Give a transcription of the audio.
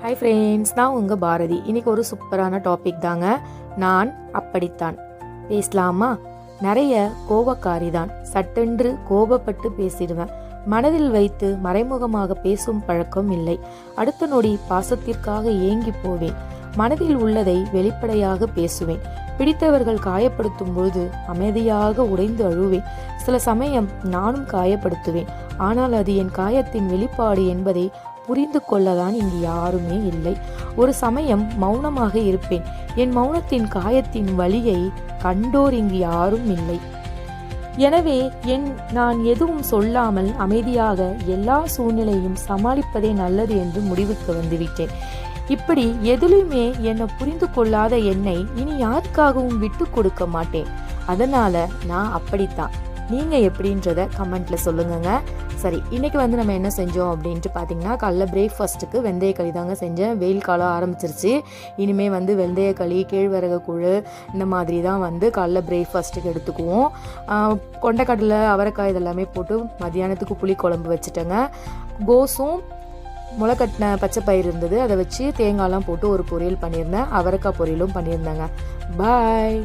Hi friends, நான் உங்கள் பாரதி. இன்றைக்கி ஒரு சூப்பரான டாபிக் தாங்க. நான் அப்படித்தான். பேசலாமா? நிறைய கோபக்காரி தான். சட்டென்று கோபப்பட்டு பேசிடுவேன். மனதில் வைத்து மறைமுகமாக பேசும் பழக்கம் இல்லை. அடுத்த நொடி பாசத்திற்காக ஏங்கி போவேன். மனதில் உள்ளதை வெளிப்படையாக பேசுவேன். பிடித்தவர்கள் காயப்படுத்தும் பொழுது அமைதியாக உடைந்து அழுவேன். சில சமயம் நானும் காயப்படுத்துவேன். ஆனால் அது என் காயத்தின் வெளிப்பாடு என்பதை புரிந்து கொள்ளதான் இங்கு யாருமே இல்லை. ஒரு சமயம் மௌனமாக இருப்பேன். என் மௌனத்தின் காயத்தின் வலியை கண்டோர் இங்கு யாரும் இல்லை. எனவே நான் எதுவும் சொல்லாமல் அமைதியாக எல்லா சூழ்நிலையும் சமாளிப்பதே நல்லது என்று முடிவுக்கு வந்துவிட்டேன். இப்படி எதிலுமே என்னை புரிந்து கொள்ளாத என்னை இனி யாருக்காகவும் விட்டு கொடுக்க மாட்டேன். அதனால நான் அப்படித்தான். நீங்க எப்படின்றத கமெண்ட்ல சொல்லுங்க. சரி, இன்னைக்கு நம்ம என்ன செஞ்சோம் அப்படின்ட்டு பார்த்தீங்கன்னா, காலைல பிரேக்ஃபாஸ்ட்டுக்கு வெந்தயக்களி தாங்க செஞ்சேன். வெயில் காலம் ஆரம்பிச்சிருச்சு. இனிமே வெந்தயக்களி, கேழ்வரகு கூழ் இந்த மாதிரி தான் காலைல பிரேக்ஃபாஸ்ட்டுக்கு எடுத்துக்குவோம். கொண்டைக்கடலை, அவரைக்காய் இதெல்லாமே போட்டு மதியானத்துக்கு புளி குழம்பு வச்சுட்டேங்க. கோஸும் முளைக்கட்டின பச்சை பயிர் இருந்தது, அதை வச்சு தேங்காய்லாம் போட்டு ஒரு பொரியல் பண்ணியிருந்தேன். அவரைக்காய் பொரியலும் பண்ணியிருந்தேங்க. பாய்.